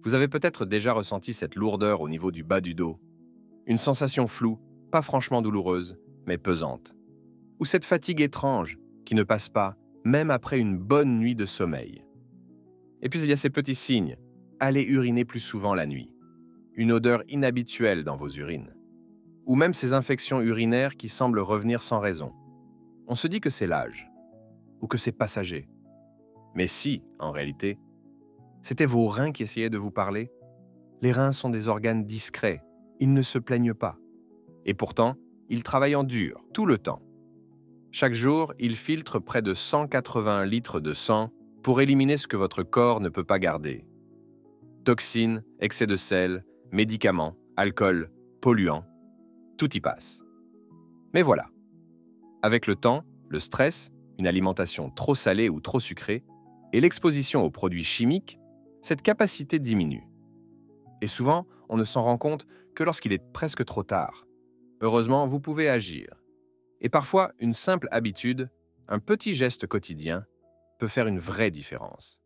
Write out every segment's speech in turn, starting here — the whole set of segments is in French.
Vous avez peut-être déjà ressenti cette lourdeur au niveau du bas du dos, une sensation floue, pas franchement douloureuse, mais pesante, ou cette fatigue étrange qui ne passe pas, même après une bonne nuit de sommeil. Et puis il y a ces petits signes. Allez uriner plus souvent la nuit, une odeur inhabituelle dans vos urines, ou même ces infections urinaires qui semblent revenir sans raison. On se dit que c'est l'âge, ou que c'est passager. Mais si, en réalité, c'était vos reins qui essayaient de vous parler. Les reins sont des organes discrets, ils ne se plaignent pas. Et pourtant, ils travaillent en dur, tout le temps. Chaque jour, ils filtrent près de 180 litres de sang pour éliminer ce que votre corps ne peut pas garder. Toxines, excès de sel, médicaments, alcool, polluants, tout y passe. Mais voilà, avec le temps, le stress, une alimentation trop salée ou trop sucrée, et l'exposition aux produits chimiques, cette capacité diminue. Et souvent, on ne s'en rend compte que lorsqu'il est presque trop tard. Heureusement, vous pouvez agir. Et parfois, une simple habitude, un petit geste quotidien, peut faire une vraie différence.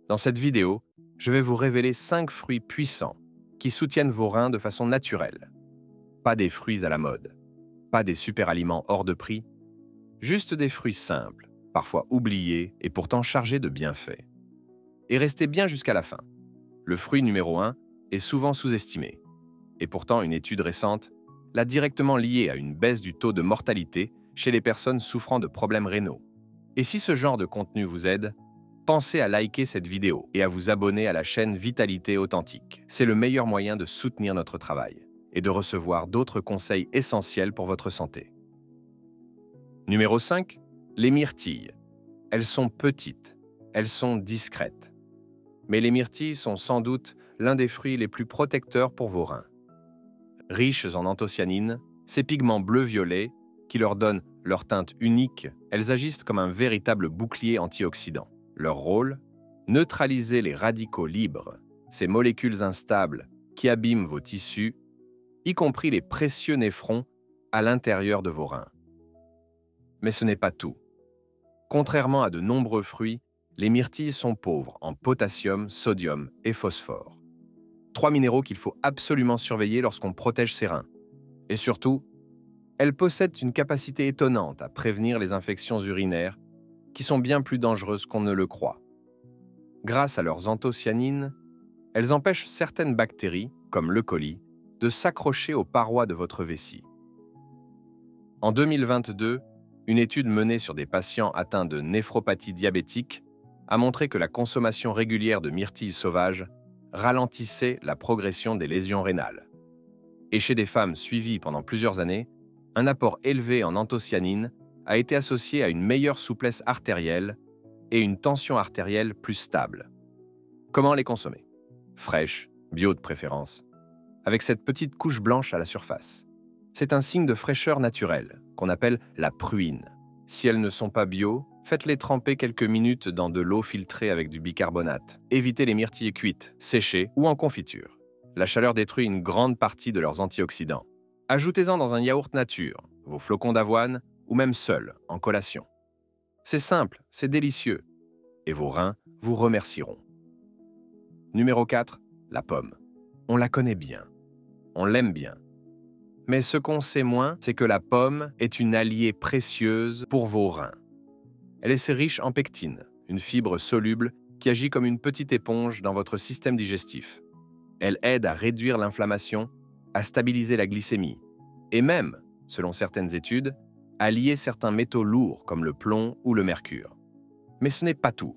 Dans cette vidéo, je vais vous révéler 5 fruits puissants qui soutiennent vos reins de façon naturelle. Pas des fruits à la mode, pas des super aliments hors de prix, juste des fruits simples, parfois oubliés et pourtant chargés de bienfaits. Et restez bien jusqu'à la fin. Le fruit numéro 1 est souvent sous-estimé. Et pourtant, une étude récente l'a directement lié à une baisse du taux de mortalité chez les personnes souffrant de problèmes rénaux. Et si ce genre de contenu vous aide, pensez à liker cette vidéo et à vous abonner à la chaîne Vitalité Authentique. C'est le meilleur moyen de soutenir notre travail et de recevoir d'autres conseils essentiels pour votre santé. Numéro 5, les myrtilles. Elles sont petites, elles sont discrètes. Mais les myrtilles sont sans doute l'un des fruits les plus protecteurs pour vos reins. Riches en anthocyanines, ces pigments bleu-violet, qui leur donnent leur teinte unique, elles agissent comme un véritable bouclier antioxydant. Leur rôle, neutraliser les radicaux libres, ces molécules instables qui abîment vos tissus, y compris les précieux néphrons à l'intérieur de vos reins. Mais ce n'est pas tout. Contrairement à de nombreux fruits, les myrtilles sont pauvres en potassium, sodium et phosphore. 3 minéraux qu'il faut absolument surveiller lorsqu'on protège ses reins. Et surtout, elles possèdent une capacité étonnante à prévenir les infections urinaires qui sont bien plus dangereuses qu'on ne le croit. Grâce à leurs anthocyanines, elles empêchent certaines bactéries, comme le coli, de s'accrocher aux parois de votre vessie. En 2022, une étude menée sur des patients atteints de néphropathie diabétique a montré que la consommation régulière de myrtilles sauvages ralentissait la progression des lésions rénales. Et chez des femmes suivies pendant plusieurs années, un apport élevé en anthocyanines a été associé à une meilleure souplesse artérielle et une tension artérielle plus stable. Comment les consommer? Fraîches, bio de préférence, avec cette petite couche blanche à la surface. C'est un signe de fraîcheur naturelle, qu'on appelle la pruine. Si elles ne sont pas bio, faites-les tremper quelques minutes dans de l'eau filtrée avec du bicarbonate. Évitez les myrtilles cuites, séchées ou en confiture. La chaleur détruit une grande partie de leurs antioxydants. Ajoutez-en dans un yaourt nature, vos flocons d'avoine ou même seul, en collation. C'est simple, c'est délicieux. Et vos reins vous remercieront. Numéro 4, la pomme. On la connaît bien. On l'aime bien. Mais ce qu'on sait moins, c'est que la pomme est une alliée précieuse pour vos reins. Elle est riche en pectine, une fibre soluble qui agit comme une petite éponge dans votre système digestif. Elle aide à réduire l'inflammation, à stabiliser la glycémie, et même, selon certaines études, à lier certains métaux lourds comme le plomb ou le mercure. Mais ce n'est pas tout.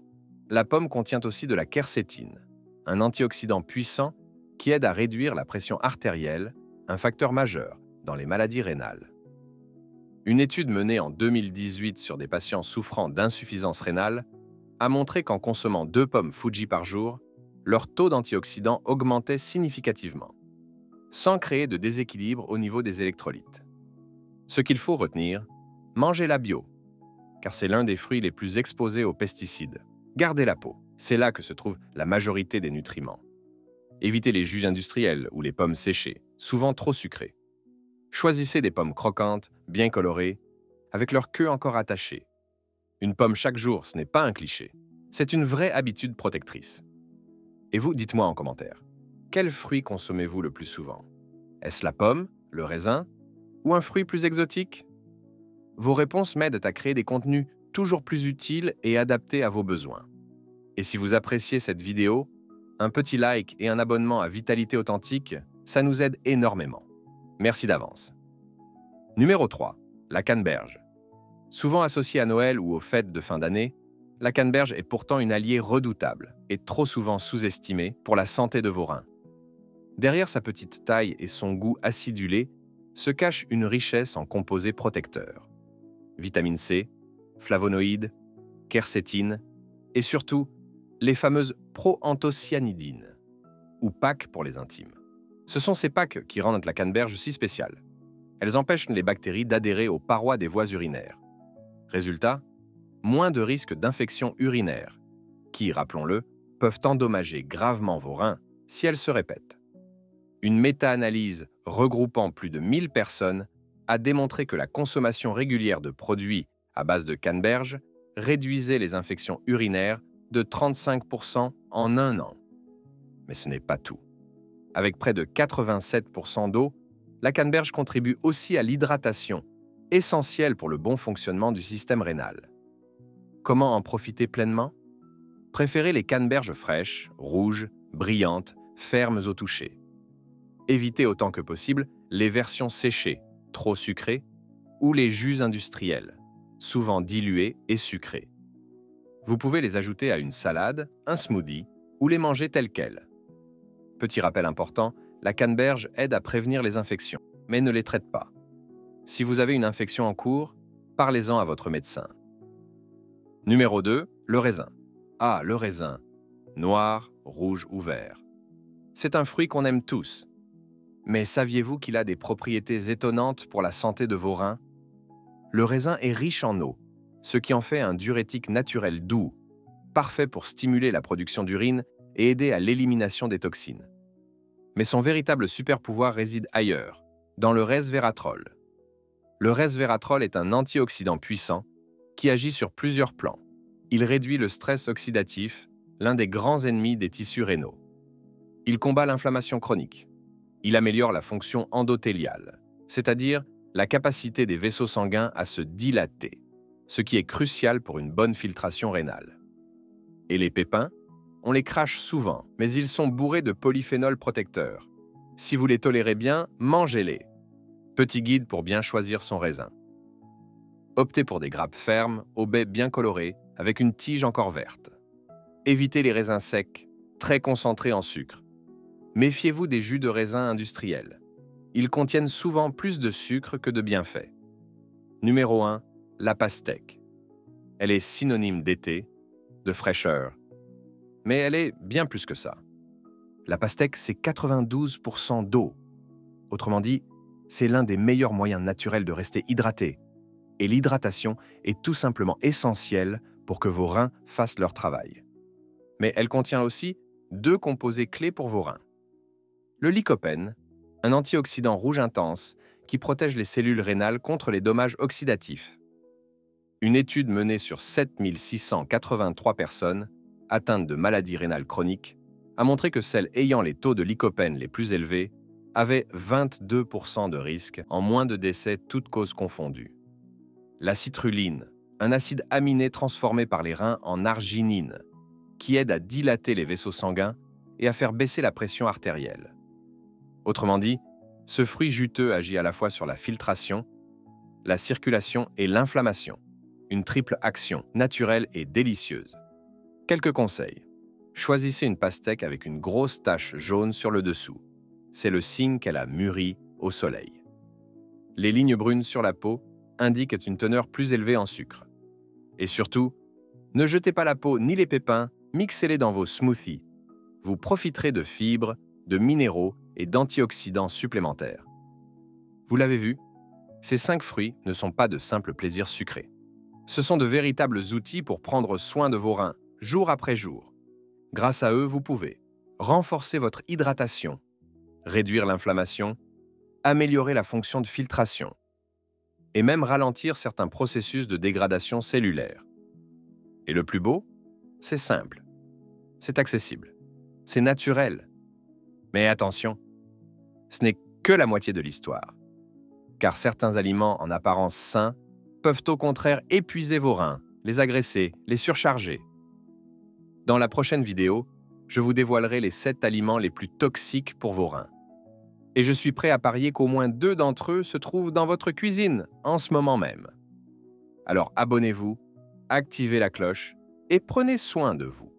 La pomme contient aussi de la quercétine, un antioxydant puissant qui aide à réduire la pression artérielle, un facteur majeur dans les maladies rénales. Une étude menée en 2018 sur des patients souffrant d'insuffisance rénale a montré qu'en consommant 2 pommes Fuji par jour, leur taux d'antioxydants augmentait significativement, sans créer de déséquilibre au niveau des électrolytes. Ce qu'il faut retenir, mangez la bio, car c'est l'un des fruits les plus exposés aux pesticides. Gardez la peau, c'est là que se trouve la majorité des nutriments. Évitez les jus industriels ou les pommes séchées, souvent trop sucrées. Choisissez des pommes croquantes, bien colorées, avec leur queue encore attachée. Une pomme chaque jour, ce n'est pas un cliché. C'est une vraie habitude protectrice. Et vous, dites-moi en commentaire, quel fruit consommez-vous le plus souvent? Est-ce la pomme, le raisin ou un fruit plus exotique? Vos réponses m'aident à créer des contenus toujours plus utiles et adaptés à vos besoins. Et si vous appréciez cette vidéo, un petit like et un abonnement à Vitalité Authentique, ça nous aide énormément. Merci d'avance. Numéro 3. La canneberge. Souvent associée à Noël ou aux fêtes de fin d'année, la canneberge est pourtant une alliée redoutable et trop souvent sous-estimée pour la santé de vos reins. Derrière sa petite taille et son goût acidulé se cache une richesse en composés protecteurs. Vitamine C, flavonoïdes, quercétine et surtout les fameuses proanthocyanidines, ou PAC pour les intimes. Ce sont ces PAC qui rendent la canneberge si spéciale. Elles empêchent les bactéries d'adhérer aux parois des voies urinaires. Résultat, moins de risques d'infection urinaire, qui, rappelons-le, peuvent endommager gravement vos reins si elles se répètent. Une méta-analyse regroupant plus de 1000 personnes a démontré que la consommation régulière de produits à base de canneberge réduisait les infections urinaires de 35% en un an. Mais ce n'est pas tout. Avec près de 87% d'eau, la canneberge contribue aussi à l'hydratation, essentielle pour le bon fonctionnement du système rénal. Comment en profiter pleinement? Préférez les canneberges fraîches, rouges, brillantes, fermes au toucher. Évitez autant que possible les versions séchées, trop sucrées, ou les jus industriels, souvent dilués et sucrés. Vous pouvez les ajouter à une salade, un smoothie, ou les manger tels quels. Petit rappel important, la canneberge aide à prévenir les infections, mais ne les traite pas. Si vous avez une infection en cours, parlez-en à votre médecin. Numéro 2, le raisin. Ah, le raisin. Noir, rouge ou vert. C'est un fruit qu'on aime tous. Mais saviez-vous qu'il a des propriétés étonnantes pour la santé de vos reins? Le raisin est riche en eau, ce qui en fait un diurétique naturel doux, parfait pour stimuler la production d'urine et aider à l'élimination des toxines. Mais son véritable super-pouvoir réside ailleurs, dans le resveratrol. Le resveratrol est un antioxydant puissant qui agit sur plusieurs plans. Il réduit le stress oxydatif, l'un des grands ennemis des tissus rénaux. Il combat l'inflammation chronique. Il améliore la fonction endothéliale, c'est-à-dire la capacité des vaisseaux sanguins à se dilater, ce qui est crucial pour une bonne filtration rénale. Et les pépins? On les crache souvent, mais ils sont bourrés de polyphénols protecteurs. Si vous les tolérez bien, mangez-les. Petit guide pour bien choisir son raisin. Optez pour des grappes fermes, aux baies bien colorées, avec une tige encore verte. Évitez les raisins secs, très concentrés en sucre. Méfiez-vous des jus de raisin industriels. Ils contiennent souvent plus de sucre que de bienfaits. Numéro 1, la pastèque. Elle est synonyme d'été, de fraîcheur. Mais elle est bien plus que ça. La pastèque, c'est 92% d'eau. Autrement dit, c'est l'un des meilleurs moyens naturels de rester hydraté. Et l'hydratation est tout simplement essentielle pour que vos reins fassent leur travail. Mais elle contient aussi 2 composés clés pour vos reins. Le lycopène, un antioxydant rouge intense qui protège les cellules rénales contre les dommages oxydatifs. Une étude menée sur 7683 personnes atteintes de maladies rénales chroniques a montré que celles ayant les taux de lycopène les plus élevés avaient 22% de risque en moins de décès toutes causes confondues. La citrulline, un acide aminé transformé par les reins en arginine, qui aide à dilater les vaisseaux sanguins et à faire baisser la pression artérielle. Autrement dit, ce fruit juteux agit à la fois sur la filtration, la circulation et l'inflammation. Une triple action, naturelle et délicieuse. Quelques conseils. Choisissez une pastèque avec une grosse tache jaune sur le dessous. C'est le signe qu'elle a mûri au soleil. Les lignes brunes sur la peau indiquent une teneur plus élevée en sucre. Et surtout, ne jetez pas la peau ni les pépins, mixez-les dans vos smoothies. Vous profiterez de fibres, de minéraux et d'antioxydants supplémentaires. Vous l'avez vu, ces 5 fruits ne sont pas de simples plaisirs sucrés. Ce sont de véritables outils pour prendre soin de vos reins, jour après jour. Grâce à eux, vous pouvez renforcer votre hydratation, réduire l'inflammation, améliorer la fonction de filtration et même ralentir certains processus de dégradation cellulaire. Et le plus beau, c'est simple, c'est accessible. c'est naturel. Mais attention, ce n'est que la moitié de l'histoire. Car certains aliments en apparence sains peuvent au contraire épuiser vos reins, les agresser, les surcharger. Dans la prochaine vidéo, je vous dévoilerai les 7 aliments les plus toxiques pour vos reins. Et je suis prêt à parier qu'au moins 2 d'entre eux se trouvent dans votre cuisine en ce moment même. Alors abonnez-vous, activez la cloche et prenez soin de vous.